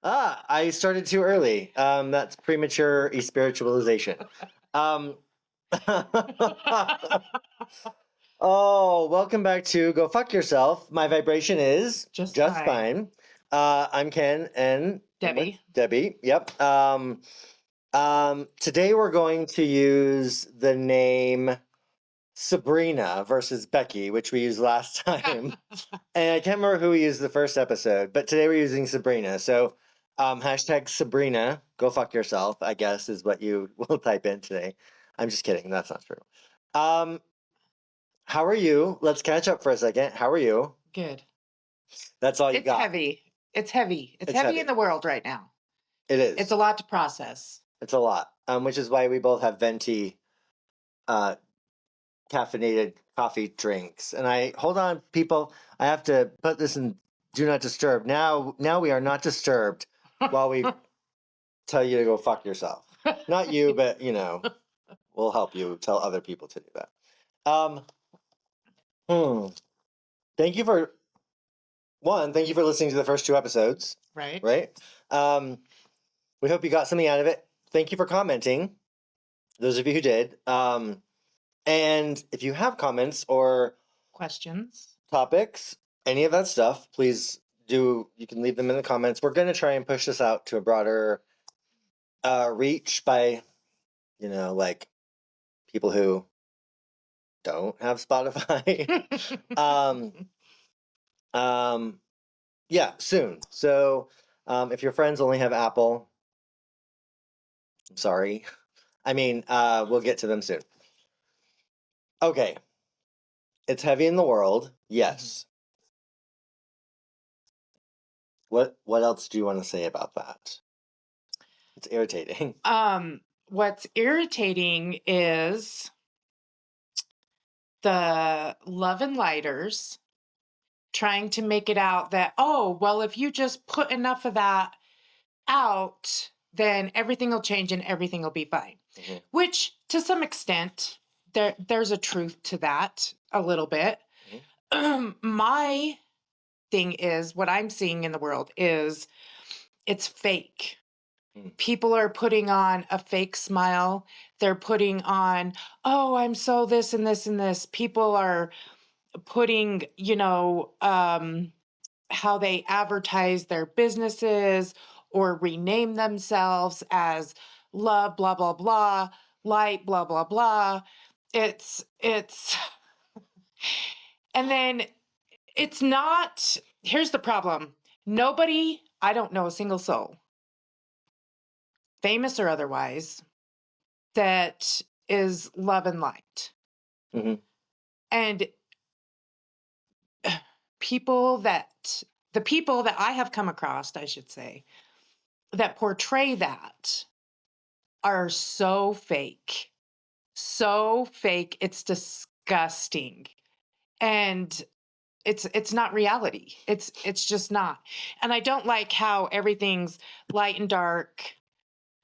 I started too early. That's premature spiritualization. Um, oh, welcome back to Go Fuck Yourself. My vibration is Just just fine. fine. I'm Ken and Debbie. Debbie. Yep. Today we're going to use the name Sabrina versus Becky, which we used last time. And I can't remember who we used the first episode, but today we're using Sabrina. So, hashtag Sabrina, go fuck yourself, I guess, is what you will type in today. I'm just kidding. That's not true. How are you? Let's catch up for a second. How are you? Good. That's all you It's got. heavy. It's heavy. It's It's heavy heavy. in the world right now. It is. It's a lot to process. It's a lot. Which is why we both have venti, caffeinated coffee drinks. And hold on, people. I have to put this in do not disturb. Now we are not disturbed while we tell you to go fuck yourself. Not you, but we'll help you tell other people to do that. Thank you for listening to the first 2 episodes. Right. We hope you got something out of it. Thank you for commenting, those of you who did. And if you have comments or questions, topics, any of that stuff, please you can leave them in the comments. We're going to try and push this out to a broader reach by, like people who don't have Spotify. Yeah, soon. So, if your friends only have Apple, I'm sorry. I mean, we'll get to them soon. Okay. It's heavy in the world. Yes. What else do you want to say about that? It's irritating. What's irritating is the love and lighters trying to make it out that, oh, well, if you just put enough of that out, then everything will change and everything will be fine. Mm-hmm. Which, to some extent, there's a truth to that a little bit. Mm-hmm. My thing is, what I'm seeing in the world is it's fake. People are putting on a fake smile. They're putting on, oh, I'm so this and this and this. People are putting, how they advertise their businesses or rename themselves as love, blah, blah, blah, light, blah, blah, blah. It's, and then it's not, here's the problem. I don't know a single soul, famous or otherwise, that is love and light. Mm-hmm. And the people that I have come across, I should say, that portray that are so fake. So fake, it's disgusting. And it's not reality. It's just not. And I don't like how everything's light and dark,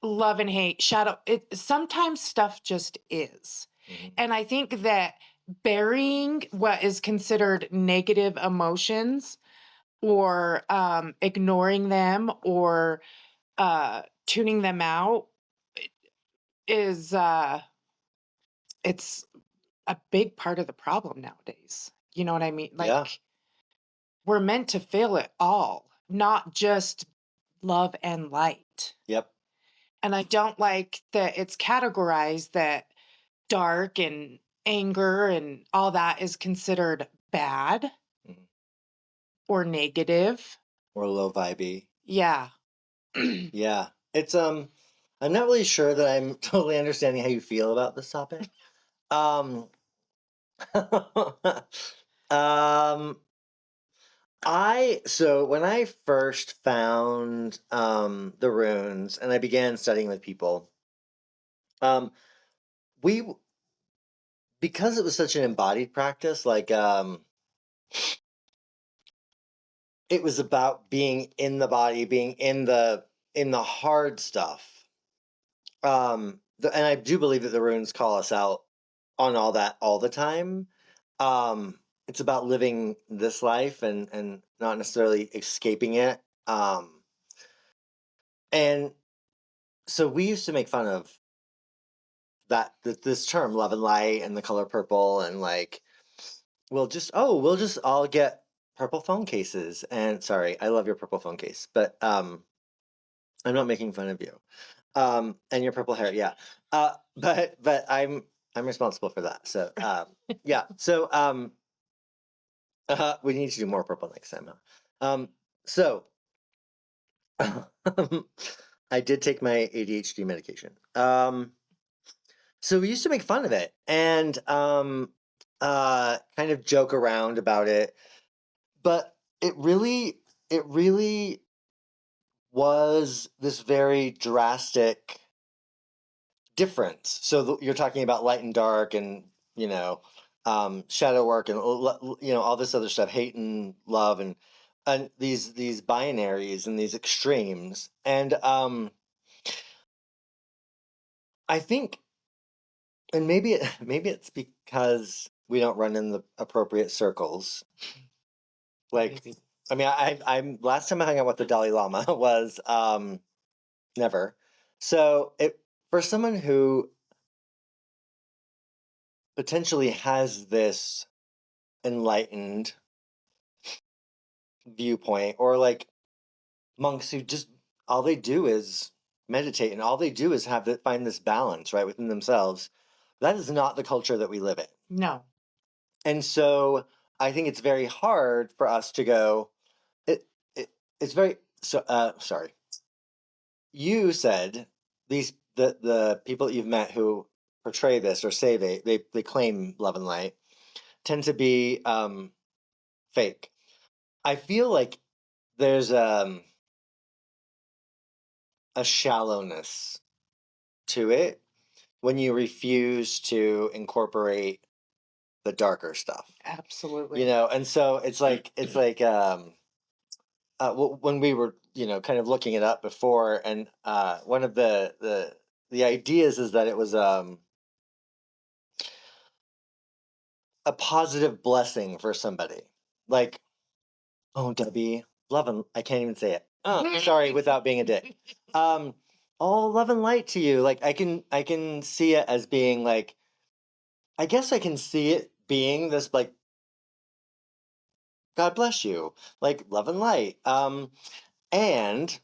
love and hate, shadow. Sometimes stuff just is. Mm-hmm. And I think that burying what is considered negative emotions or ignoring them or tuning them out is it's a big part of the problem nowadays. You know what I mean? Like, yeah. We're meant to feel it all, not just love and light. Yep. And I don't like that it's categorized that dark and anger and all that is considered bad or negative. Or low vibey. Yeah. Yeah. It's, I'm not really sure that I'm totally understanding how you feel about this topic. So when I first found the runes and I began studying with people, because it was such an embodied practice, like it was about being in the body, being in the hard stuff. And I do believe that the runes call us out on all that all the time. It's about living this life and not necessarily escaping it. And so we used to make fun of this term, love and light, and the color purple, and like, we'll just all get purple phone cases. And sorry, I love your purple phone case, but I'm not making fun of you. And your purple hair, yeah. But I'm responsible for that. So yeah. So we need to do more purple next time. So I did take my ADHD medication. So we used to make fun of it and kind of joke around about it, but it really was this very drastic difference. So you're talking about light and dark, and shadow work, and all this other stuff, hate and love, and these binaries and these extremes, and I think, and maybe it's because we don't run in the appropriate circles. Like, Maybe. I mean, I'm last time I hung out with the Dalai Lama was never. So for someone who potentially has this enlightened viewpoint, or like monks who just all they do is meditate, and all they do is find this balance right within themselves, that is not the culture that we live in. No. And so I think it's very hard for us to go, it's very sorry, you said the people that you've met who portray this or say they claim love and light tend to be fake. I feel like there's a shallowness to it when you refuse to incorporate the darker stuff. Absolutely. And so it's like when we were kind of looking it up before, and one of the ideas is that it was a positive blessing for somebody, like, oh, Debbie, love and I can't even say it. Sorry, without being a dick. All love and light to you. Like I can see it as being like, I guess I can see it being this like, God bless you, like love and light. And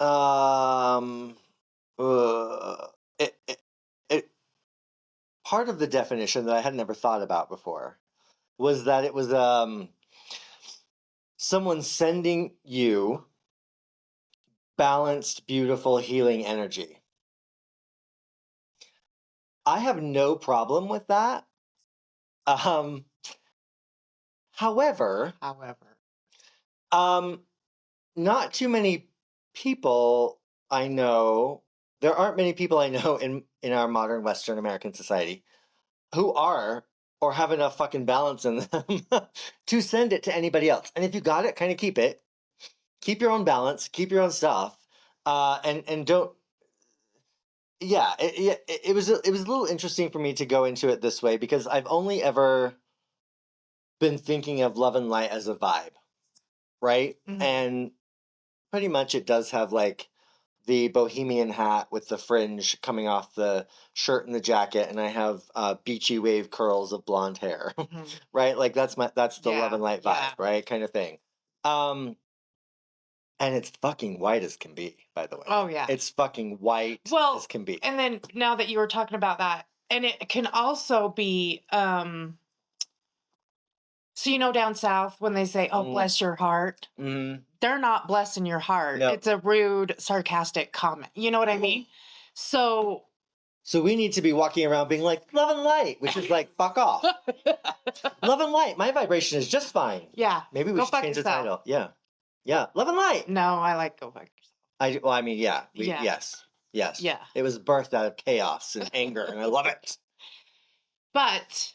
um, it part of the definition that I had never thought about before was that it was someone sending you balanced, beautiful, healing energy. I have no problem with that. However, not too many people I know. There aren't many people I know in our modern Western American society who are or have enough fucking balance in them to send it to anybody else. And if you got it, kind of keep it. Keep your own balance. Keep your own stuff. And don't. Yeah, it was a little interesting for me to go into it this way because I've only ever been thinking of love and light as a vibe, right? Mhm. And pretty much it does have like the bohemian hat with the fringe coming off the shirt and the jacket, and I have beachy wave curls of blonde hair, right? Like that's the love and light vibe, right? Kind of thing. And it's fucking white as can be, by the way. Oh yeah, it's fucking white as can be. And then now that you were talking about that, and it can also be so down south when they say, "Oh, bless your heart," they're not blessing your heart. Nope. It's a rude, sarcastic comment. You know what I mean? So we need to be walking around being like, love and light, which is like, fuck off. Love and light. My vibration is just fine. Yeah. Maybe we should change the title. Yeah. Yeah. Love and light. No, I like go fuck yourself. I mean, yeah. Yes. Yes. Yeah. It was birthed out of chaos and anger, and I love it. But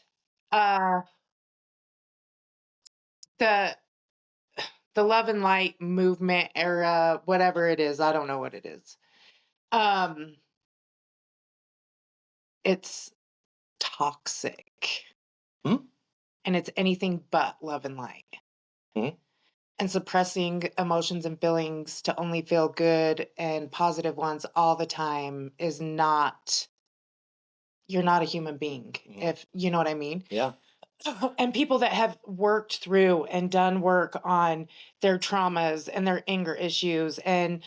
the love and light movement era, whatever it is, I don't know what it is. It's toxic. And it's anything but love and light. And suppressing emotions and feelings to only feel good and positive ones all the time is not, you're not a human being, if you know what I mean. Yeah. And people that have worked through and done work on their traumas and their anger issues and,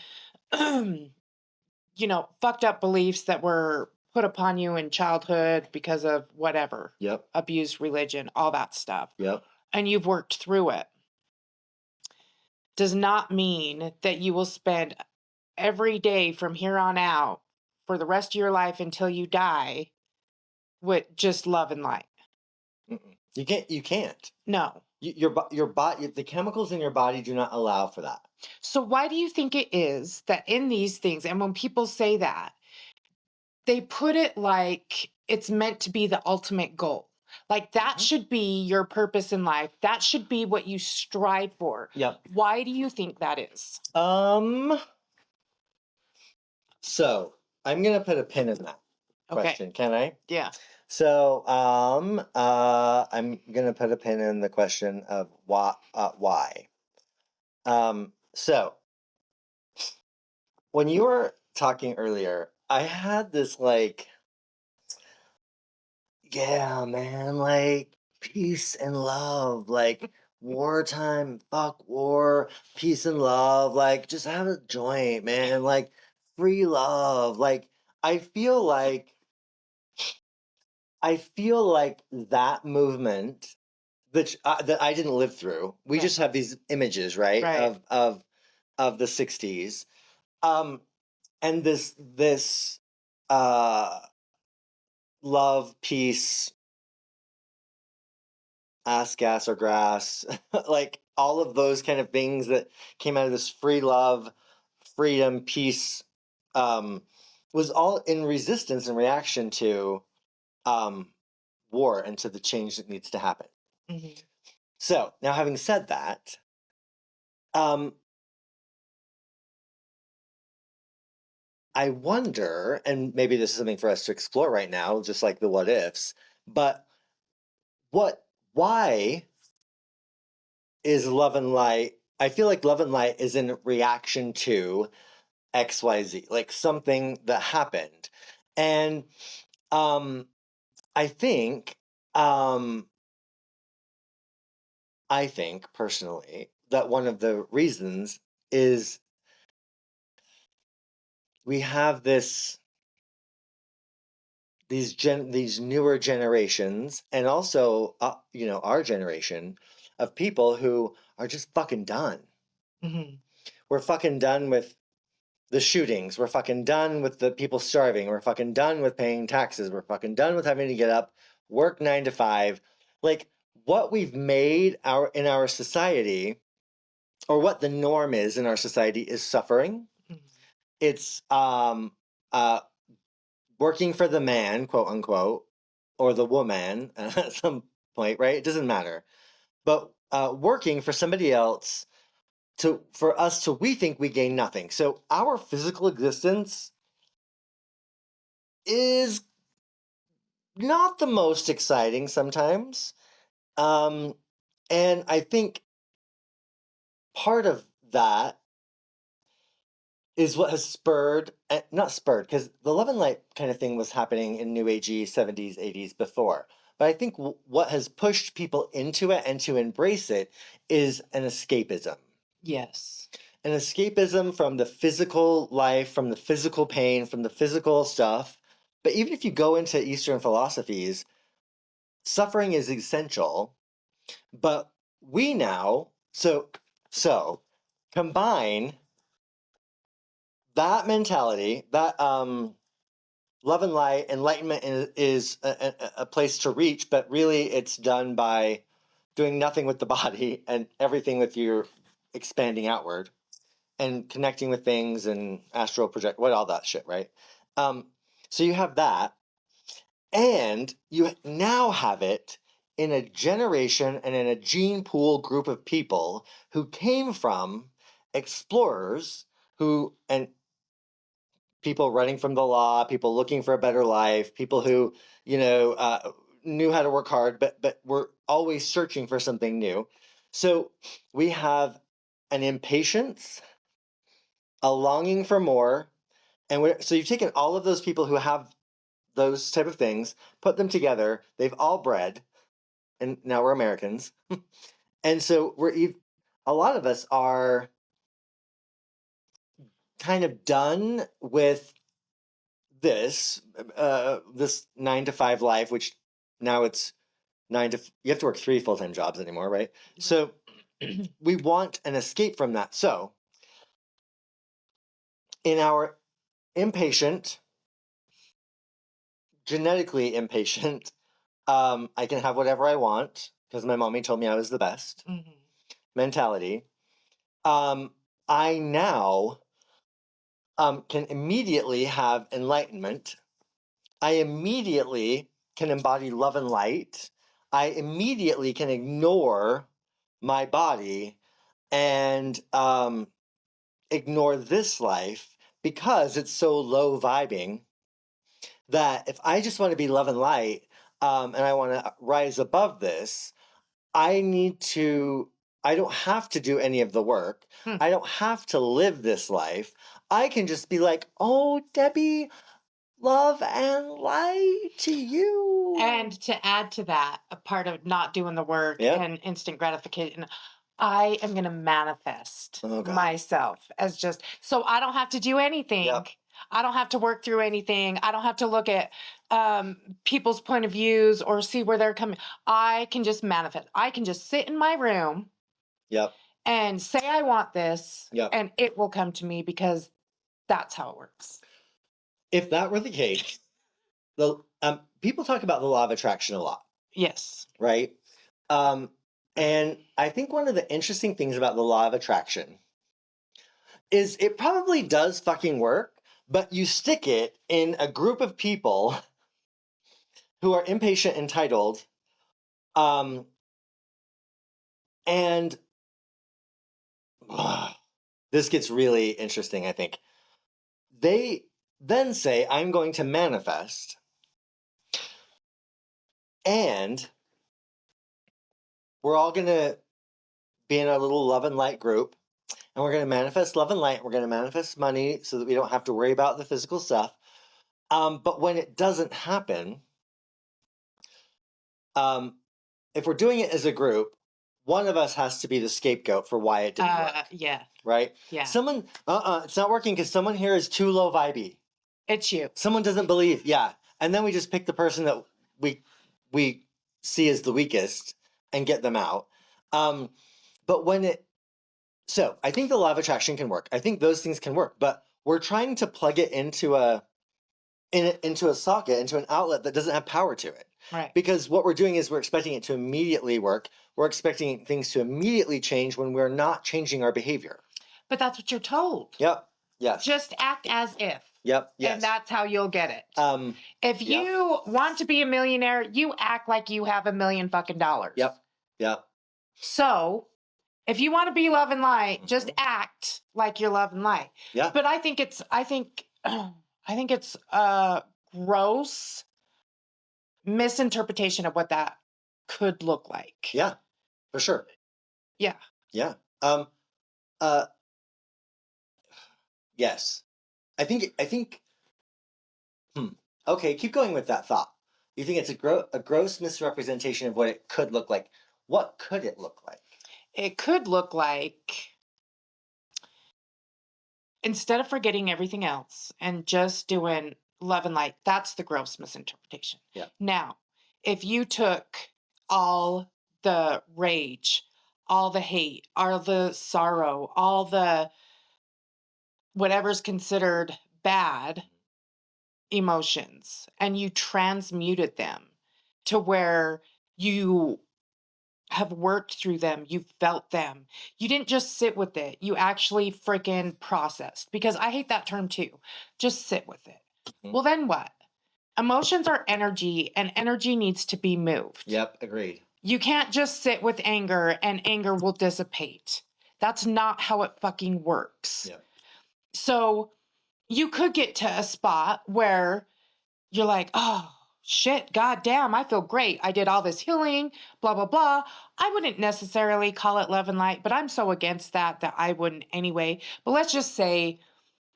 fucked up beliefs that were put upon you in childhood because of whatever. Yep. Abuse, religion, all that stuff. Yep. And you've worked through it. Does not mean that you will spend every day from here on out for the rest of your life until you die with just love and light. You can't. No. Your body, the chemicals in your body do not allow for that. So why do you think it is that in these things, and when people say that, they put it like it's meant to be the ultimate goal? Like that should be your purpose in life. That should be what you strive for. Yep. Why do you think that is? So I'm gonna put a pin in that question. Can I? Yeah. So I'm gonna put a pin in the question of why. So when you were talking earlier, I had this like, yeah, man, like peace and love, like wartime, fuck war, peace and love, like just have a joint, man, like free love. Like I feel like that movement that I didn't live through. We just have these images, right, of the 60s. And this love, peace, ass, gas, or grass, like all of those kind of things that came out of this free love, freedom, peace, was all in resistance and reaction to war and to the change that needs to happen. Mm-hmm. So now, having said that, I wonder, and maybe this is something for us to explore right now, just like the what ifs, but why is love and light? I feel like love and light is in reaction to XYZ, like something that happened. And I think personally that one of the reasons is we have these newer generations, and also our generation of people who are just fucking done. Mm-hmm. We're fucking done with the shootings. We're fucking done with the people starving. We're fucking done with paying taxes. We're fucking done with having to get up, work 9 to 5. Like what we've made in our society, or what the norm is in our society, is suffering. Mm-hmm. It's working for the man, quote unquote, or the woman at some point, right? It doesn't matter. But working for somebody else for us to, we think we gain nothing. So our physical existence is not the most exciting sometimes. And I think part of that is what has not spurred, because the love and light kind of thing was happening in New Agey 70s, 80s before. But I think what has pushed people into it and to embrace it is an escapism. Yes. An escapism from the physical life, from the physical pain, from the physical stuff. But even if you go into Eastern philosophies, suffering is essential. But we now, so combine that mentality, that love and light, enlightenment is a place to reach, but really it's done by doing nothing with the body and everything with your expanding outward and connecting with things and astral project, all that shit, right? So you have that, and you now have it in a generation and in a gene pool group of people who came from explorers and people running from the law, people looking for a better life, people who, knew how to work hard, but were always searching for something new. So we have an impatience, a longing for more. And so you've taken all of those people who have those type of things, put them together, they've all bred, and now we're Americans. And so a lot of us are kind of done with this 9-to-5 life, which now it's you have to work 3 full-time jobs anymore, right? So we want an escape from that. So in our impatient, genetically impatient, I can have whatever I want because my mommy told me I was the best mentality. I now can immediately have enlightenment. I immediately can embody love and light. I immediately can ignore my body and ignore this life because it's so low vibing that if I just want to be love and light and I want to rise above this, I don't have to do any of the work. I don't have to live this life. I can just be like, oh, Debbie, love and light to you. And to add to that, a part of not doing the work and instant gratification, I am going to manifest myself as just, so I don't have to do anything. Yep. I don't have to work through anything. I don't have to look at people's point of views or see where they're coming. I can just manifest. I can just sit in my room and say I want this and it will come to me because that's how it works. If that were the case, people talk about the law of attraction a lot. Yes. Right? And I think one of the interesting things about the law of attraction is it probably does fucking work, but you stick it in a group of people who are impatient, entitled, and this gets really interesting, I think. They then say, I'm going to manifest, and we're all going to be in a little love and light group, and we're going to manifest love and light. We're going to manifest money so that we don't have to worry about the physical stuff. But when it doesn't happen, if we're doing it as a group, one of us has to be the scapegoat for why it didn't work. Yeah. Right? Yeah. Someone, it's not working because someone here is too low vibey. It's you. Someone doesn't believe, and then we just pick the person that we see as the weakest and get them out. But so I think the law of attraction can work. I think those things can work, but we're trying to plug it into a socket, into an outlet that doesn't have power to it. Right. Because what we're doing is we're expecting it to immediately work. We're expecting things to immediately change when we're not changing our behavior. But that's what you're told. Yep. Yes. Just act as if. Yep. Yes. And that's how you'll get it. If you want to be a millionaire, you act like you have $1 million fucking dollars. Yep. Yep. So if you want to be love and light, just act like you're love and light. Yeah. But I think it's a gross misinterpretation of what that could look like. Yeah, for sure. Yeah. Yeah. Yes. I think. Okay, keep going with that thought. You think it's a gross misrepresentation of what it could look like. What could it look like? It could look like, instead of forgetting everything else and just doing love and light, that's the gross misinterpretation. Yeah. Now, if you took all the rage, all the hate, all the sorrow, all the whatever's considered bad emotions, and you transmuted them to where you have worked through them, you've felt them. You didn't just sit with it. You actually freaking processed. Because I hate that term too. Just sit with it. Mm-hmm. Well, then what? Emotions are energy, and energy needs to be moved. Yep, agreed. You can't just sit with anger and anger will dissipate. That's not how it fucking works. Yep. So you could get to a spot where you're like, oh, shit, goddamn, I feel great. I did all this healing, blah, blah, blah. I wouldn't necessarily call it love and light, but I'm so against that I wouldn't anyway. But let's just say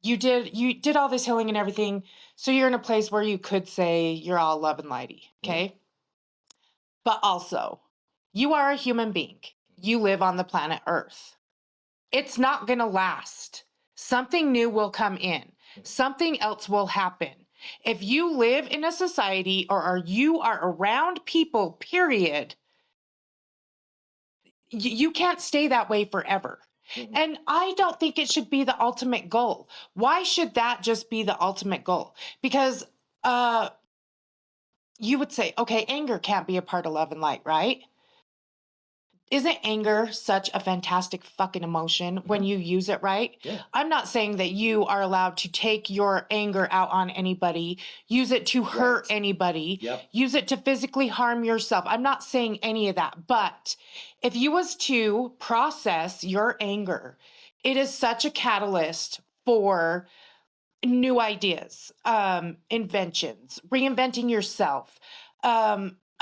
you did all this healing and everything. So you're in a place where you could say you're all love and lighty. Okay. But also, you are a human being. You live on the planet Earth. It's not going to last. Something new will come in. Something else will happen. If you live in a society or you are around people, period, you can't stay that way forever. And I don't think it should be the ultimate goal. Why should that just be the ultimate goal? Because you would say, okay, anger can't be a part of love and light, right? Isn't anger such a fantastic fucking emotion when you use it right? Yeah. I'm not saying that you are allowed to take your anger out on anybody, use it to hurt anybody, use it to physically harm yourself. I'm not saying any of that. But if you was to process your anger, it is such a catalyst for new ideas, inventions, reinventing yourself,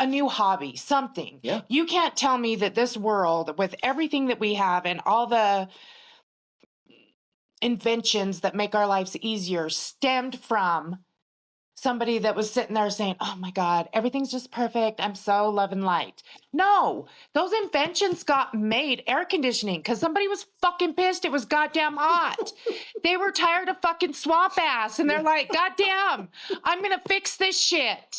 a new hobby, something. Yeah. You can't tell me that this world, with everything that we have and all the inventions that make our lives easier, stemmed from somebody that was sitting there saying, oh my God, everything's just perfect. I'm so love and light. No, those inventions got made, air conditioning, because somebody was fucking pissed. It was goddamn hot. They were tired of fucking swamp ass. And they're like, goddamn, I'm going to fix this shit.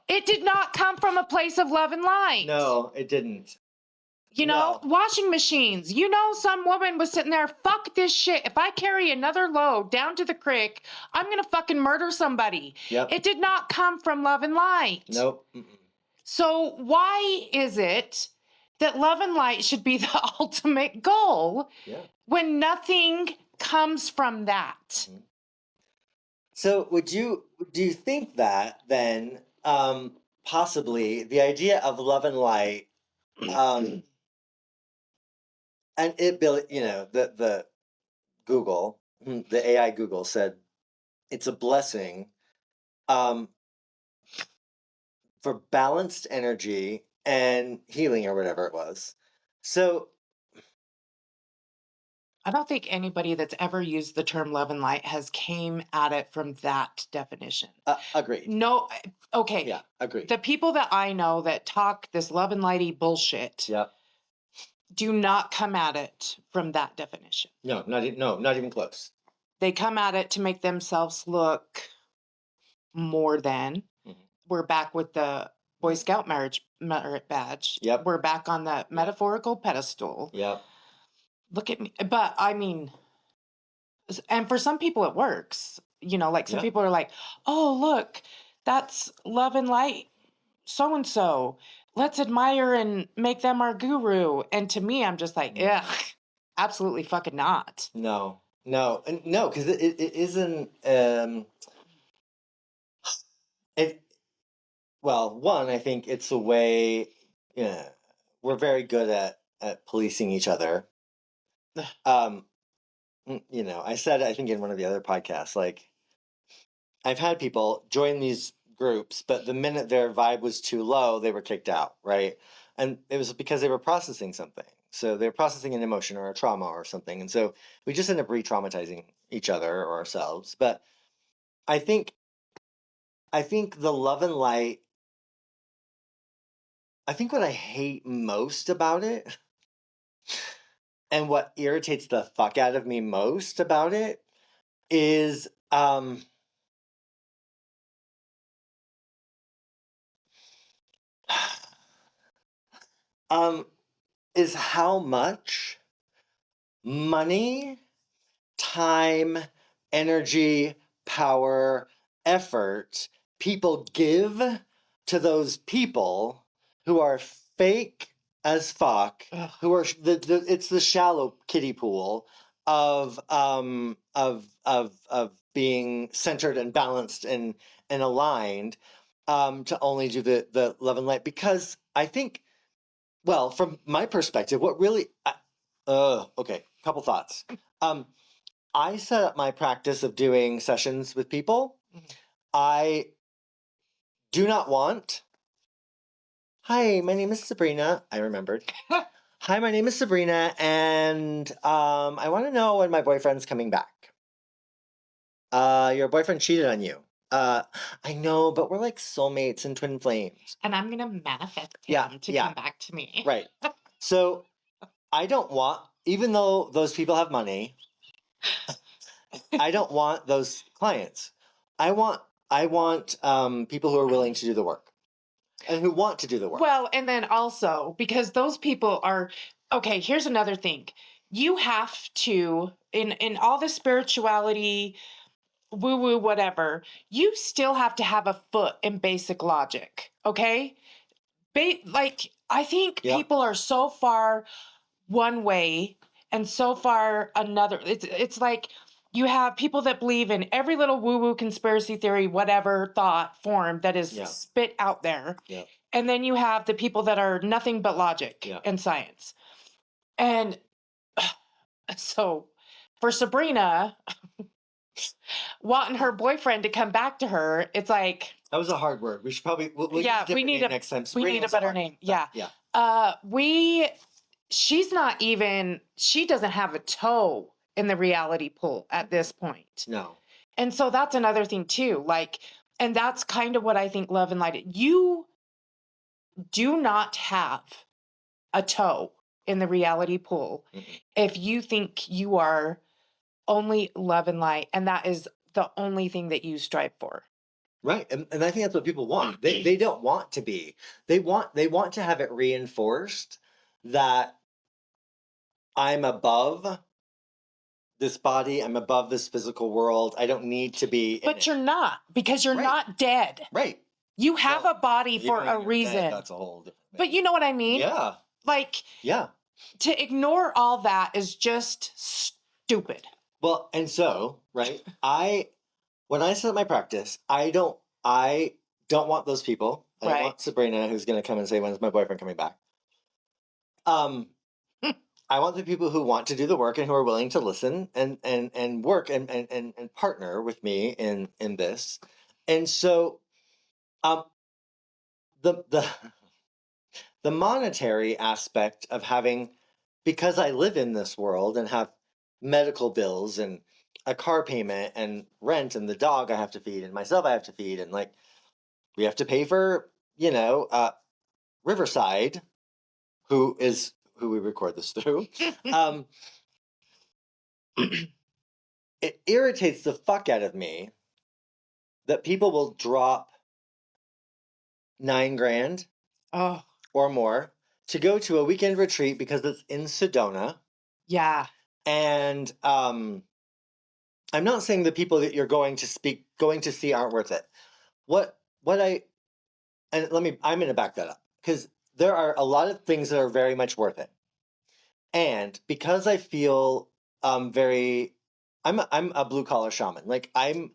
It did not come from a place of love and light. No, it didn't. You know, washing machines. You know, some woman was sitting there, fuck this shit. If I carry another load down to the creek, I'm going to fucking murder somebody. Yep. It did not come from love and light. Nope. So why is it that love and light should be the ultimate goal when nothing comes from that? So do you think that then possibly the idea of love and light and the Google, the AI Google said it's a blessing for balanced energy and healing or whatever it was. So I don't think anybody that's ever used the term love and light has came at it from that definition. Agreed. No, okay. Yeah, agreed. The people that I know that talk this love and lighty bullshit do not come at it from that definition. No, not even close. They come at it to make themselves look more than. We're back with the Boy Scout merit badge. Yep. We're back on the metaphorical pedestal. Yep. Look at me. But I mean, and for some people it works. You know, like some people are like, oh, look, that's love and light so-and-so. Let's admire and make them our guru. And to me, I'm just like, ugh, absolutely fucking not. No, because it isn't. Well, one, I think it's a way. Yeah, we're very good at policing each other. You know, I said, I think in one of the other podcasts, like, I've had people join these groups, but the minute their vibe was too low, they were kicked out, right? And it was because they were processing something. So they're processing an emotion or a trauma or something. And so we just end up re-traumatizing each other or ourselves. But I think the love and light, I think what I hate most about it and what irritates the fuck out of me most about it is is how much money, time, energy, power, effort people give to those people who are fake as fuck, who are it's the shallow kiddie pool of being centered and balanced and aligned to only do the love and light. Because I think, well, from my perspective, what really okay, couple thoughts. I set up my practice of doing sessions with people. I do not want. Hi, my name is Sabrina. I remembered. Hi, my name is Sabrina, and I want to know when my boyfriend's coming back. Your boyfriend cheated on you. I know, but we're like soulmates and twin flames. And I'm gonna manifest him to come back to me. Right. So I don't want, even though those people have money, I don't want those clients. I want people who are willing to do the work and who want to do the work. Well, and then also because those people are okay. Here's another thing: you have to in all the spirituality, woo woo, whatever. You still have to have a foot in basic logic. Okay, like I think people are so far one way and so far another. It's like you have people that believe in every little woo-woo conspiracy theory, whatever thought form that is spit out there. Yeah. And then you have the people that are nothing but logic and science. And so for Sabrina wanting her boyfriend to come back to her, it's like... That was a hard word. We should probably... We'll we need next time. We need a better name. Yeah. She's not even... She doesn't have a toe in the reality pool at this point. No. And so that's another thing too. Like, and that's kind of what I think Love and Light. You do not have a toe in the reality pool if you think you are only love and light, and that is the only thing that you strive for. Right. And I think that's what people want. They don't want to be. They want to have it reinforced that I'm above this body, I'm above this physical world. I don't need to be. But you're not, because you're not dead. Right. You have a body for a reason. Dead, that's a whole different thing. But you know what I mean? Yeah. Like, to ignore all that is just stupid. Well, and so, right, when I set up my practice, I don't want those people. I don't want Sabrina who's going to come and say, when's my boyfriend coming back? I want the people who want to do the work and who are willing to listen and work and partner with me in this. And so, the monetary aspect of having, because I live in this world and have medical bills and a car payment and rent and the dog I have to feed and myself I have to feed, and like we have to pay for, Riverside, who we record this through. It irritates the fuck out of me that people will drop $9,000 or more to go to a weekend retreat because it's in Sedona. Yeah. And I'm not saying the people that you're going to see aren't worth it. I'm going to back that up, because there are a lot of things that are very much worth it. And because I feel I'm a blue collar shaman. Like I'm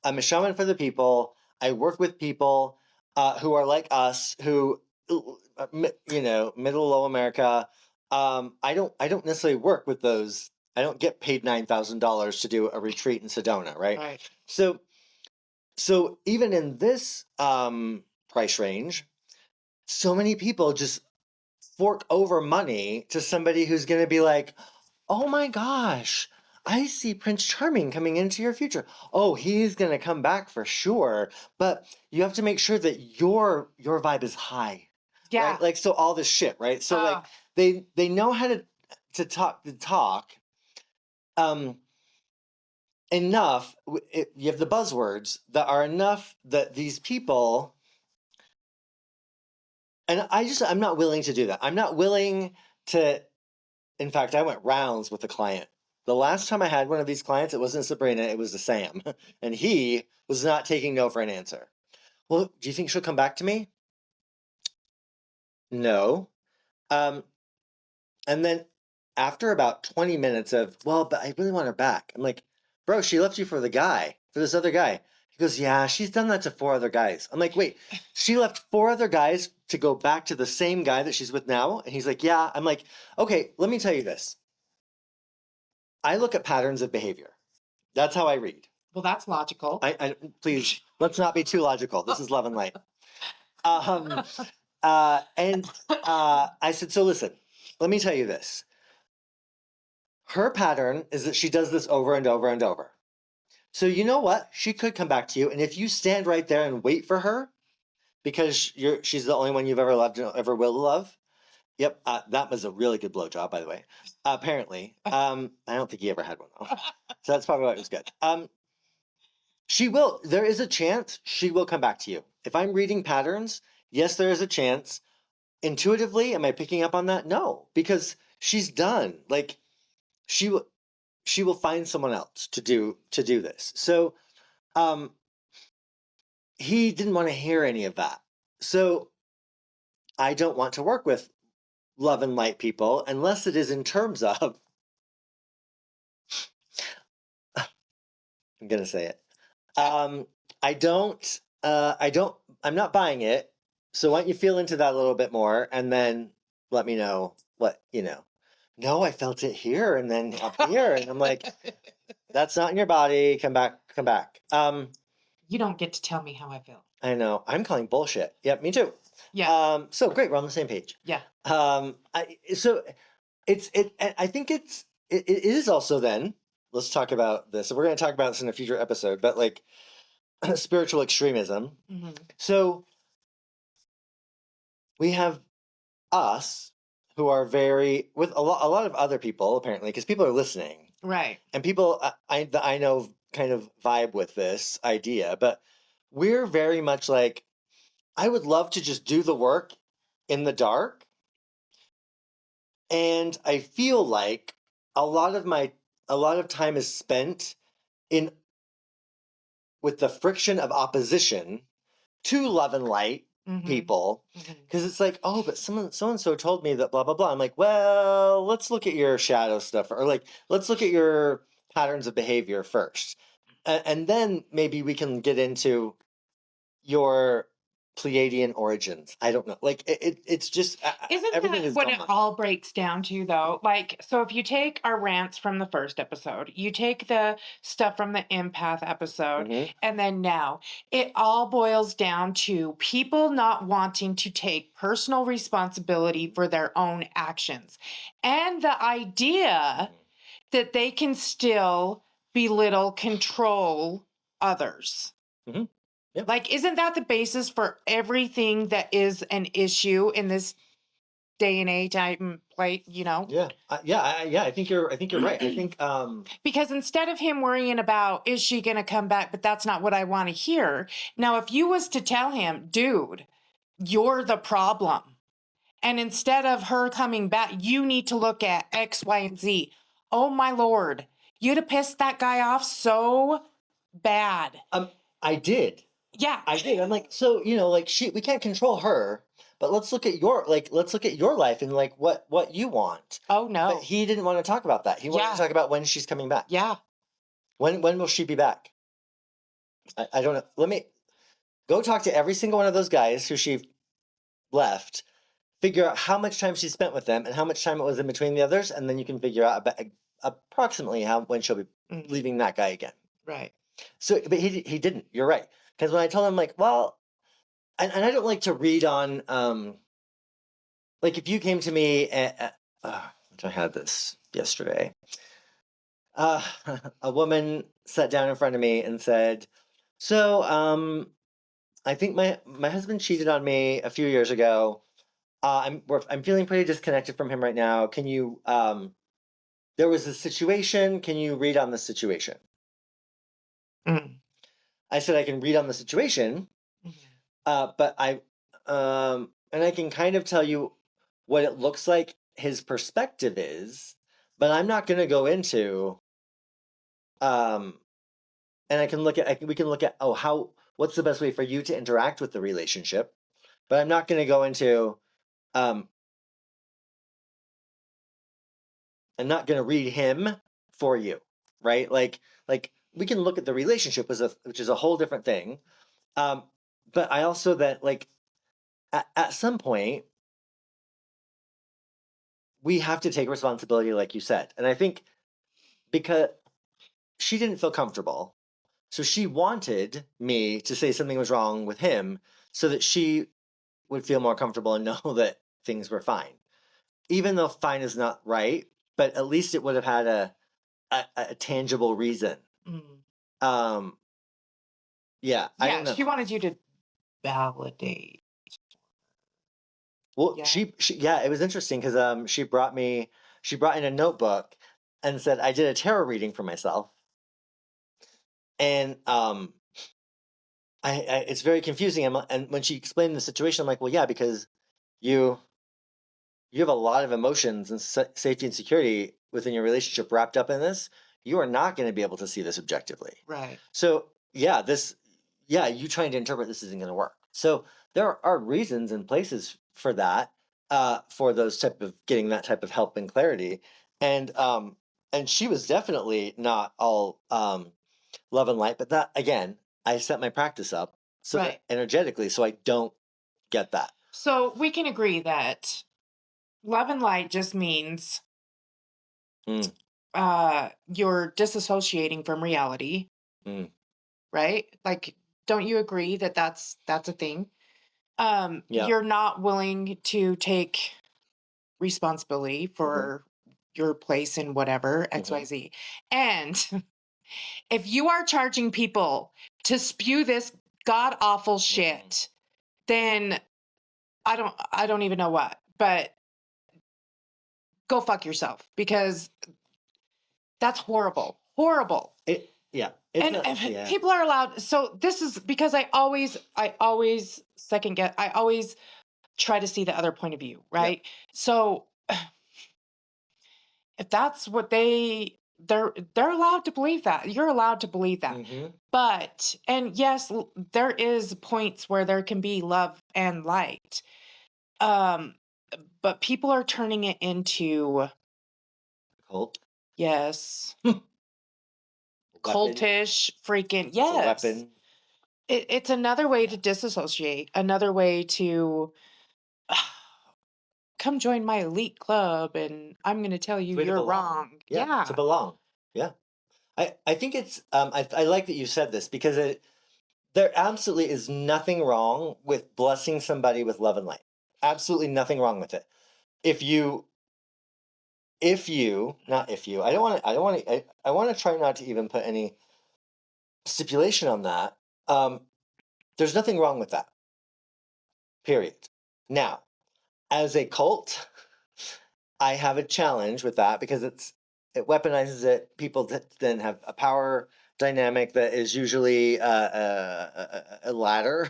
a shaman for the people. I work with people who are like us, who, middle low America. I don't necessarily work with those. I don't get paid $9,000 to do a retreat in Sedona, right? So even in this price range, so many people just fork over money to somebody who's going to be like, oh my gosh, I see Prince Charming coming into your future. Oh, he's going to come back for sure. But you have to make sure that your vibe is high. Yeah. Right? Like, so all this shit, right? So like they know how to talk enough. You have the buzzwords that are enough that these people, and I'm not willing to do that. I'm not willing to, in fact, I went rounds with the client. The last time I had one of these clients, it wasn't Sabrina, it was the Sam. And he was not taking no for an answer. Well, do you think she'll come back to me? No. And then after about 20 minutes of, well, but I really want her back. I'm like, bro, she left you for this other guy. He goes, yeah, she's done that to 4 other guys. I'm like, wait, she left 4 other guys to go back to the same guy that she's with now? And he's like, yeah. I'm like, okay, let me tell you this. I look at patterns of behavior. That's how I read. Well, that's logical. Please, let's not be too logical. This is Love and Light. I said, so listen, let me tell you this. Her pattern is that she does this over and over and over. So you know what? She could come back to you, and if you stand right there and wait for her, because she's the only one you've ever loved and ever will love. Yep, that was a really good blowjob, by the way. Apparently, I don't think he ever had one though, so that's probably why it was good. She will. There is a chance she will come back to you. If I'm reading patterns, yes, there is a chance. Intuitively, am I picking up on that? No, because she's done. Like she will find someone else to do this. So, he didn't want to hear any of that. So, I don't want to work with love and light people unless it is in terms of. I'm gonna say it. I'm not buying it. So why don't you feel into that a little bit more and then let me know what, No, I felt it here and then up here. And I'm like, that's not in your body. Come back. You don't get to tell me how I feel. I know. I'm calling bullshit. Yep, me too. Yeah. So great, we're on the same page. Yeah. I think it is also then, let's talk about this. We're going to talk about this in a future episode, but like spiritual extremism. Mm-hmm. So we have us who are with a lot of other people, apparently, because people are listening. Right. And people I know kind of vibe with this idea, but we're very much like, I would love to just do the work in the dark. And I feel like a lot of time is spent with the friction of opposition to love and light people, because it's like, oh, but so and so told me that blah blah blah. I'm like, well, let's look at your shadow stuff, or like, let's look at your patterns of behavior first, and then maybe we can get into your Pleiadian origins. I don't know. Like it's just isn't everything that is what gone. it all breaks down to, though? Like, so if you take our rants from the first episode, you take the stuff from the empath episode, and then now it all boils down to people not wanting to take personal responsibility for their own actions, and the idea that they can still belittle, control others. Yep. Like, isn't that the basis for everything that is an issue in this day and age? I'm like, Yeah. I think you're right. I think because instead of him worrying about, is she going to come back? But that's not what I want to hear. Now, if you was to tell him, dude, you're the problem, and instead of her coming back, you need to look at X, Y, and Z. Oh my Lord, you'd have pissed that guy off so bad. I did. Yeah, I did. I'm like, so like we can't control her, but let's look at your life and like what you want. Oh no. But he didn't want to talk about that. He wanted to talk about when she's coming back. Yeah. When will she be back? I don't know. Let me go talk to every single one of those guys who she left. Figure out how much time she spent with them and how much time it was in between the others, and then you can figure out approximately when she'll be leaving that guy again. Right. So, but he didn't. You're right. Because when I told him, like, well, and I don't like to read on, like, if you came to me, which I had this yesterday, a woman sat down in front of me and said, so, I think my husband cheated on me a few years ago. I'm feeling pretty disconnected from him right now. Can you, there was a situation. Can you read on the situation? I said, I can read on the situation, but and I can kind of tell you what it looks like his perspective is, but I'm not going to go into, and we can look at, what's the best way for you to interact with the relationship, but I'm not going to go into, I'm not going to read him for you, right? Like we can look at the relationship which is a whole different thing. But I also that like at some point we have to take responsibility, like you said. And I think because she didn't feel comfortable, so she wanted me to say something was wrong with him so that she would feel more comfortable and know that things were fine. Even though fine is not right, but at least it would have had a tangible reason. Mm. Yeah, I don't know. She wanted you to validate. Well, Yeah. she yeah, it was interesting because she brought in a notebook and said I did a tarot reading for myself, and I it's very confusing. And when she explained the situation, I'm like, well, yeah, because you have a lot of emotions and safety and security within your relationship wrapped up in this. You are not going to be able to see this objectively. Right. So yeah, you trying to interpret this isn't going to work. So there are reasons and places for that, for those type of getting that type of help and clarity. And she was definitely not all love and light, but that again, I set my practice up so Right. energetically, so I don't get that. So we can agree that love and light just means you're disassociating from reality. Right? Like, don't you agree that that's a thing? Yeah. You're not willing to take responsibility for your place in whatever XYZ. And if you are charging people to spew this god awful shit, then I don't even know what, but go fuck yourself, because that's horrible. Horrible. People are allowed. So this is because I always second guess. I always try to see the other point of view, right? Yep. So if that's what they're allowed to believe that. You're allowed to believe that. But, and yes, there is points where there can be love and light. But people are turning it into cult. Yes. Cultish, freaking yes. Weapon. It's another way to disassociate, another way to come join my elite club, and I'm going to tell you you're wrong. Yeah, to belong. Yeah, I think it's I like that you said this, because there absolutely is nothing wrong with blessing somebody with love and light. Absolutely nothing wrong with it. I want to try not to even put any stipulation on that. There's nothing wrong with that. Period. Now, as a cult, I have a challenge with that, because it weaponizes it. People then have a power dynamic that is usually a ladder,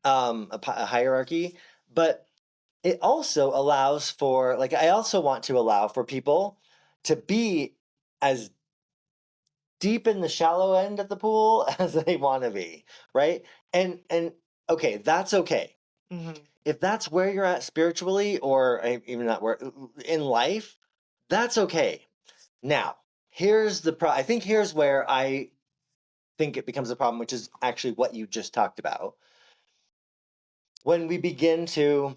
a hierarchy. But it also allows for, like, I also want to allow for people to be as deep in the shallow end of the pool as they want to be, right? And okay, that's okay. If that's where you're at spiritually, or even not where in life, that's okay. Now, here's the I think here's where I think it becomes a problem, which is actually what you just talked about. When we begin to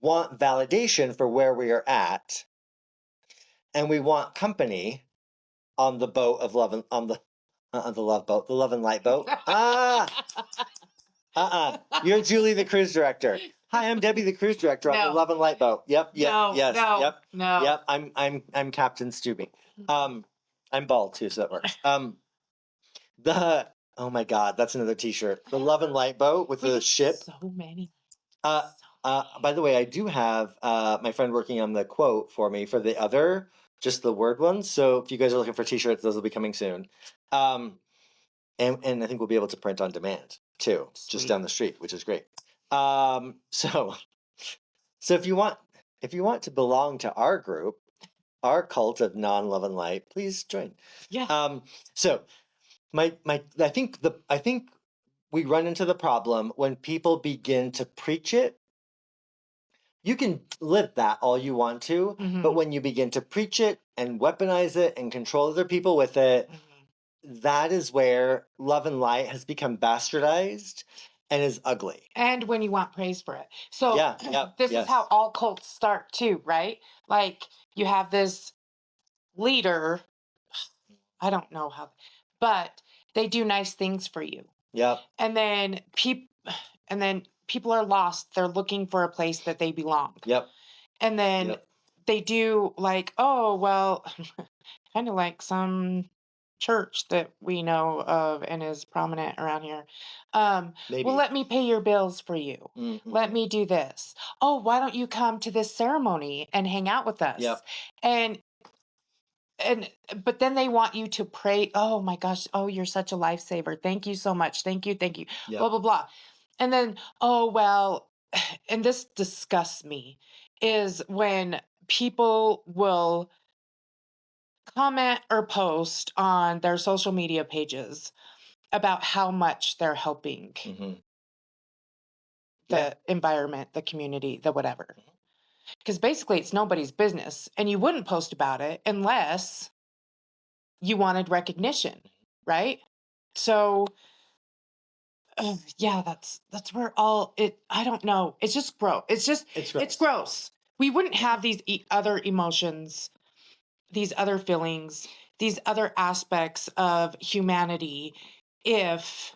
want validation for where we are at, and we want company on the boat of love, and on the love boat, the love and light boat. You're Julie, the cruise director. Hi, I'm Debbie, the cruise director on the Love and Light boat. Yep. I'm Captain Stubing. I'm bald too, so that works. Oh my God, that's another T-shirt. The Love and Light boat with the ship. So many. By the way, I do have my friend working on the quote for me for the other, just the word ones. So if you guys are looking for T-shirts, those will be coming soon. And I think we'll be able to print on demand too, just down the street, which is great. So if you want to belong to our group, our cult of non-love and light, please join. Yeah. So I think we run into the problem when people begin to preach it. You can live that all you want to, but when you begin to preach it and weaponize it and control other people with it, that is where love and light has become bastardized and is ugly. And when you want praise for it. So this is how all cults start too, right? Like, you have this leader, I don't know how, but they do nice things for you. Yeah. And then people are lost. They're looking for a place that they belong. Yep. And then Yep. they do like, oh, well, kind of like some church that we know of and is prominent around here. Maybe. Well, let me pay your bills for you. Mm-hmm. Let me do this. Oh, why don't you come to this ceremony and hang out with us? Yep. And but then they want you to pray. Oh my gosh. Oh, you're such a lifesaver. Thank you so much. Thank you. Thank you. Yep. Blah, blah, blah. And then, oh, well, and this disgusts me, is when people will comment or post on their social media pages about how much they're helping Mm-hmm. the environment, the community, the whatever. Because basically it's nobody's business. And you wouldn't post about it unless you wanted recognition, right? So yeah, that's where all it, I don't know. It's just gross. It's gross. We wouldn't have these other emotions, these other feelings, these other aspects of humanity if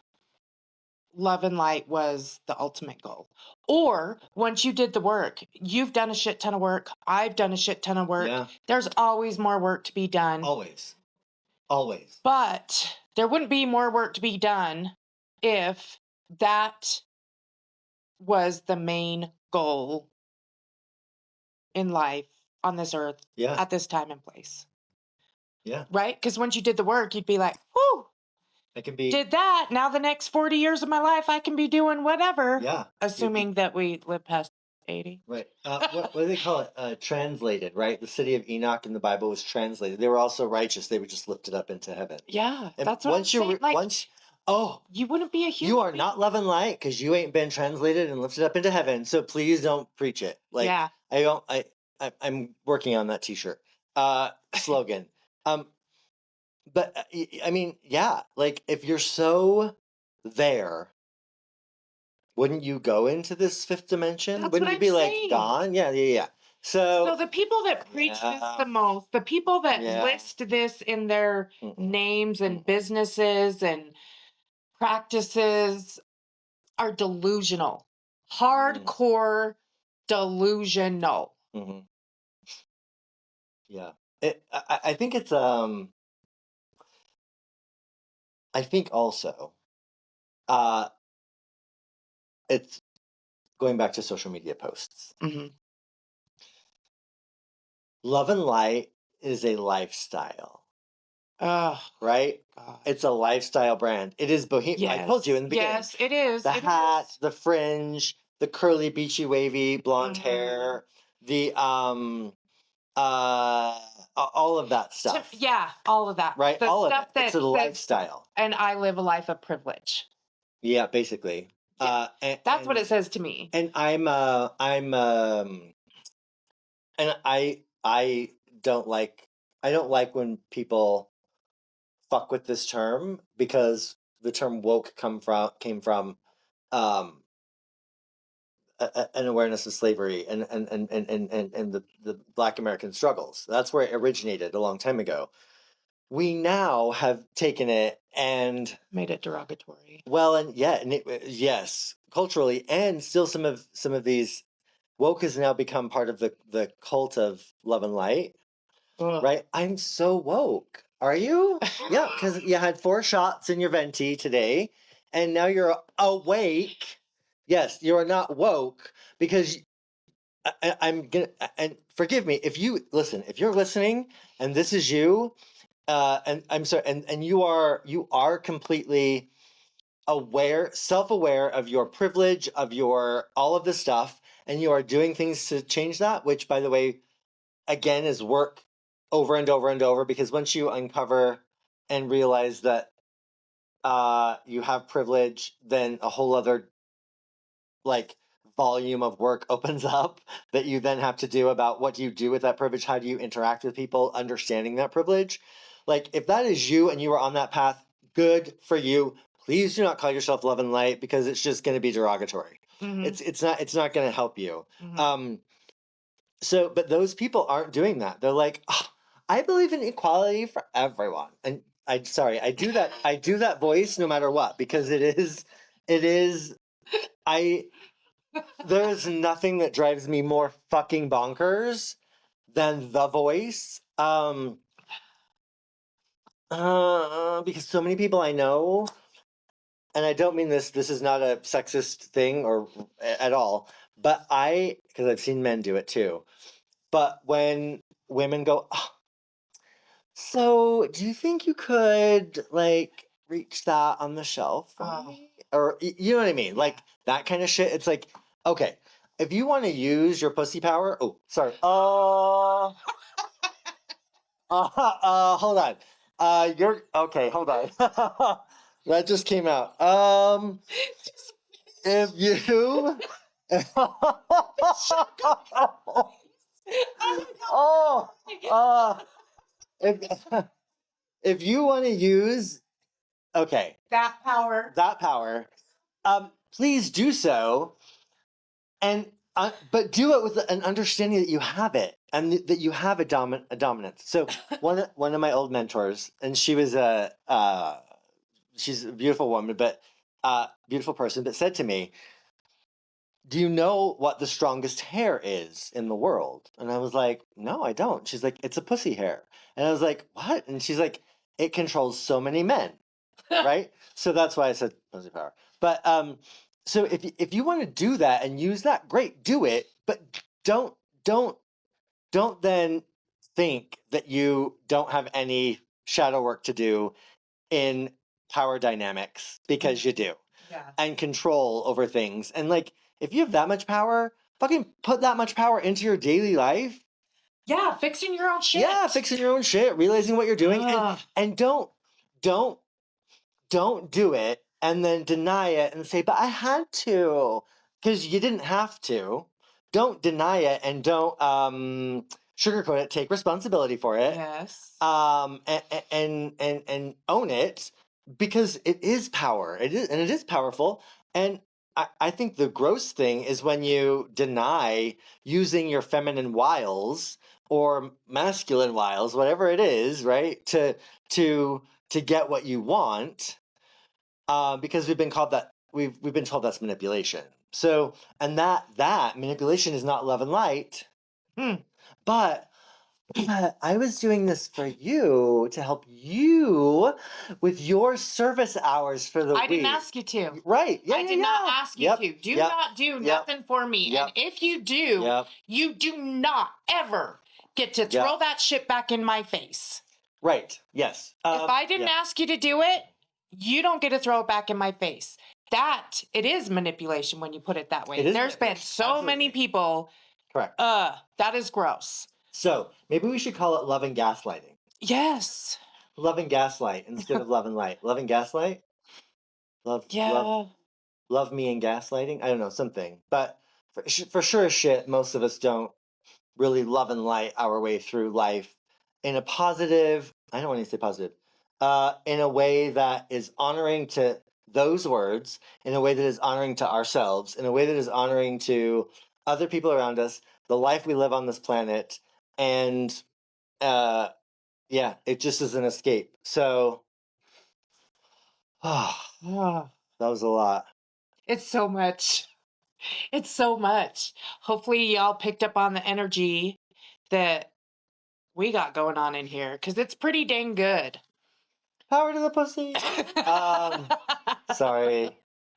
love and light was the ultimate goal. Or once you did the work, you've done a shit ton of work. I've done a shit ton of work. Yeah. There's always more work to be done. Always. But there wouldn't be more work to be done if that was the main goal in life on this earth at this time and place. Yeah. Right? Because once you did the work, you'd be like, whoo, I can be did that. Now the next 40 years of my life, I can be doing whatever. Yeah. Assuming that we live past 80. Right. What do they call it? Translated, right? The city of Enoch in the Bible was translated. They were also righteous. They were just lifted up into heaven. Yeah. And that's what I'm saying. You wouldn't be a human you are being. not love and light because you ain't been translated and lifted up into heaven. So please don't preach it. I'm working on that t-shirt slogan. But I mean, yeah, like if you're so there, wouldn't you go into this fifth dimension? That's Wouldn't what you I'm be like saying. gone? Yeah. So the people that preach this the most, the people that Yeah. list this in their names and businesses and practices are delusional. Hardcore delusional. Mm-hmm. Yeah. I think it's I think also it's going back to social media posts. Mm-hmm. Love and light is a lifestyle. Right? God. It's a lifestyle brand. It is bohemian. Yes. I told you in the beginning. Yes, it is. The hat, the fringe, the curly, beachy, wavy, blonde hair, the all of that stuff. Yeah, all of that. Right? The all stuff of it. It's a lifestyle. And I live a life of privilege. Yeah, basically. Yeah. That's what it says to me. And and I don't like when people fuck with this term because the term woke came from an awareness of slavery and the Black American struggles. That's where it originated a long time ago. We now have taken it and made it derogatory. Well, and yes, culturally, and still some of these woke has now become part of the cult of love and light. Ugh. Right? I'm so woke. Are you? Yeah, because you had 4 shots in your venti today, and now you're awake. Yes, you are not woke because I'm gonna, and forgive me if you're listening and this is you, and I'm sorry, and you are completely aware, self-aware of your privilege, of your all of this stuff, and you are doing things to change that, which by the way, again, is work over and over and over, because once you uncover and realize that you have privilege, then a whole other volume of work opens up that you then have to do about what do you do with that privilege, how do you interact with people, understanding that privilege. If that is you and you are on that path, good for you. Please do not call yourself love and light because it's just going to be derogatory. Mm-hmm. It's not going to help you. Mm-hmm. But those people aren't doing that. They're like, oh, I believe in equality for everyone. And I do that voice no matter what, because it is, There's nothing that drives me more fucking bonkers than the voice. Because so many people I know, and I don't mean this is not a sexist thing or at all, but because I've seen men do it too. But when women go, "Oh, so do you think you could like reach that on the shelf for me?" Or you know what I mean? Like that kind of shit. It's like, okay, if you want to use your pussy power, oh, sorry. Hold on. You're okay. Hold on. That just came out. If you, oh, if if you want to use, okay, that power, please do so, and but do it with an understanding that you have it and that you have a dominance. So one of my old mentors, and she was she's a beautiful woman, but beautiful person, but said to me, "Do you know what the strongest hair is in the world?" And I was like, "No, I don't." She's like, "It's a pussy hair." And I was like, "What?" And she's like, "It controls so many men." Right? So that's why I said pussy power. But so if you want to do that and use that, great, do it. But don't don't don't then think that you don't have any shadow work to do in power dynamics, because you do. Yeah. And control over things. And like if you have that much power, fucking put that much power into your daily life. Yeah, fixing your own shit. Yeah, fixing your own shit, realizing what you're doing, and don't do it and then deny it and say, "But I had to," because you didn't have to. Don't deny it and don't sugarcoat it. Take responsibility for it. Yes. And own it, because it is power. It is powerful. And I think the gross thing is when you deny using your feminine wiles or masculine wiles, whatever it is, right? To get what you want, because we've been called that. We've been told that's manipulation. So, and that manipulation is not love and light. But I was doing this for you to help you with your service hours for the week. I didn't ask you to. Right? Yeah, I did not ask you to. Do not do nothing for me. And if you do, you do not ever get to throw that shit back in my face. Right. Yes. If I didn't ask you to do it, you don't get to throw it back in my face. It is manipulation when you put it that way. There's been so many people. Correct. That is gross. So maybe we should call it love and gaslighting. Yes. Love and gaslight instead of love and light. Love and gaslight? Love me and gaslighting? I don't know, something. But for sure shit, most of us don't really love and light our way through life in a positive, I don't want to say positive, in a way that is honoring to those words, in a way that is honoring to ourselves, in a way that is honoring to other people around us, the life we live on this planet, and yeah, it just is an escape. So, that was a lot. It's so much. It's so much. Hopefully y'all picked up on the energy that we got going on in here, because it's pretty dang good. Power to the pussy. Sorry.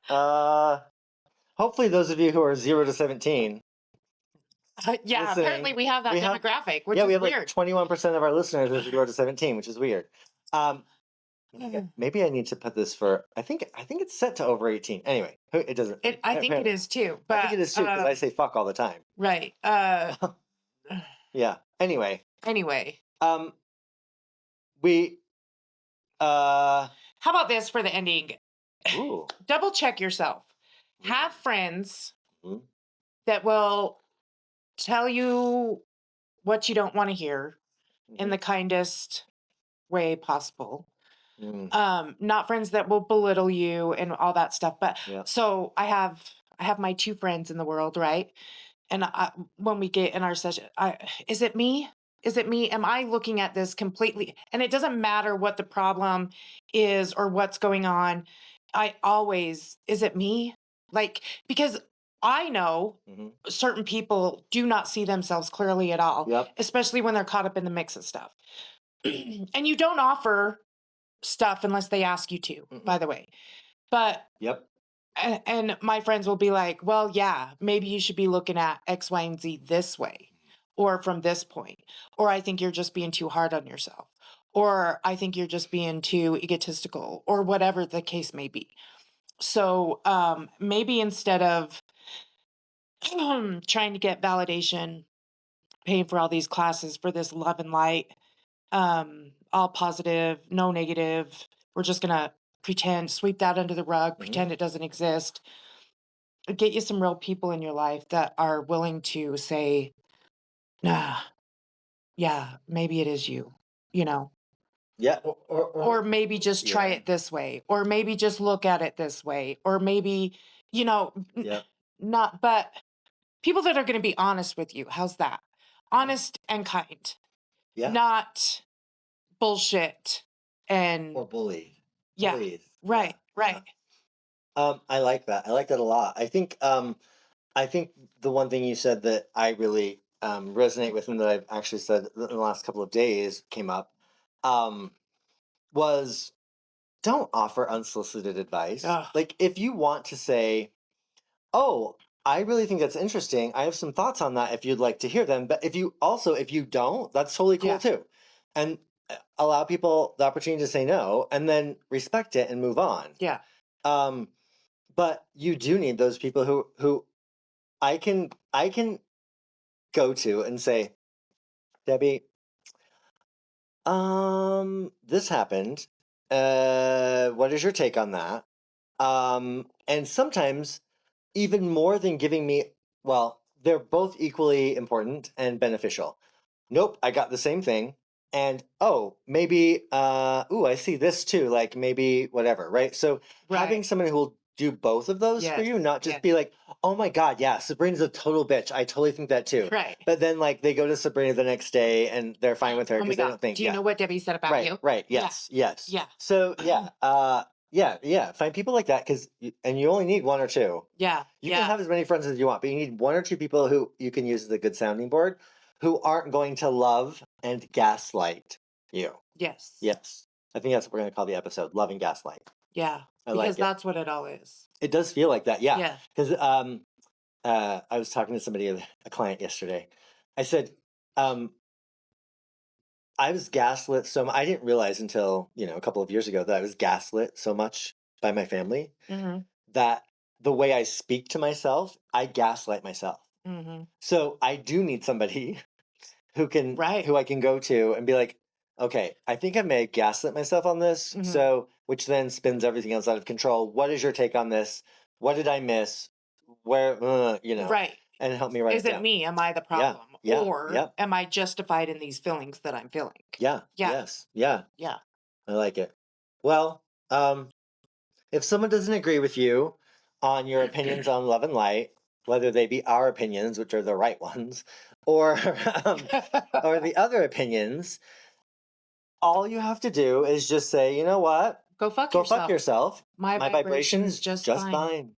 Hopefully those of you who are 0 to 17. Yeah, listening, apparently we have that demographic, which is we have weird. Like 21% of our listeners are 0 to 17, which is weird. Maybe I need to put this for. I think it's set to over 18. Anyway, it doesn't. I think it is too. But I think it is too, because I say fuck all the time. Right. Yeah. Anyway. We. How about this for the ending? Ooh. Double check yourself. Have friends that will tell you what you don't want to hear in the kindest way possible. Not friends that will belittle you and all that stuff. But so I have my 2 friends in the world, right? And when we get in our session, is it me? Is it me? Am I looking at this completely? And it doesn't matter what the problem is or what's going on. Is it me? Like, because I know certain people do not see themselves clearly at all, especially when they're caught up in the mix of stuff. And you don't offer stuff unless they ask you to, by the way. But and my friends will be like, well, yeah, maybe you should be looking at X, Y, and Z this way, or from this point, or I think you're just being too hard on yourself, or I think you're just being too egotistical, or whatever the case may be. So maybe instead of trying to get validation, paying for all these classes for this love and light, all positive, no negative, we're just going to pretend, sweep that under the rug, pretend it doesn't exist. Get you some real people in your life that are willing to say, nah, yeah, maybe it is you, you know? Yeah. Or maybe just try it this way, or maybe just look at it this way, or maybe, you know, not, but people that are going to be honest with you. How's that? Honest and kind. Not bullshit and or bully. Yeah. Bullies. Right. Right. I like that. I like that a lot. I think the one thing you said that I really resonate with and that I've actually said in the last couple of days came up was don't offer unsolicited advice. Like if you want to say, oh, I really think that's interesting. I have some thoughts on that if you'd like to hear them. But if you don't, that's totally cool too. And allow people the opportunity to say no and then respect it and move on. Yeah. But you do need those people who I can go to and say, Debbie, this happened. What is your take on that? And sometimes even more than giving me, well, they're both equally important and beneficial. Nope, I got the same thing. And oh, maybe I see this too, like maybe whatever, right? So having someone who will do both of those for you, not just be like, oh my God, yeah, Sabrina's a total bitch. I totally think that too. Right. But then like they go to Sabrina the next day and they're fine with her because they don't think. Do you know what Debbie said about you? Right. Yes. Yes. Yeah. So find people like that because you only need one or two. Yeah. You can have as many friends as you want, but you need one or two people who you can use as a good sounding board who aren't going to love and gaslight you. Yes. Yes. I think that's what we're going to call the episode, Love and Gaslight. Yeah. Because that's what it all is. It does feel like that. Yeah. Yeah. Because I was talking to somebody, a client yesterday. I said, I was gaslit so much. I didn't realize until, a couple of years ago that I was gaslit so much by my family that the way I speak to myself, I gaslight myself. So I do need somebody who I can go to and be like, okay, I think I may gaslit myself on this. So, which then spins everything else out of control. What is your take on this? What did I miss? Where, right. And help me write Is it it down. me? Am I the problem? Yeah. Or am I justified in these feelings that I'm feeling? Yeah. Yes. Yeah. Yeah. I like it. Well, if someone doesn't agree with you on your opinions on love and light, whether they be our opinions, which are the right ones, or or the other opinions, all you have to do is just say, you know what? Go fuck yourself. My vibration's just fine.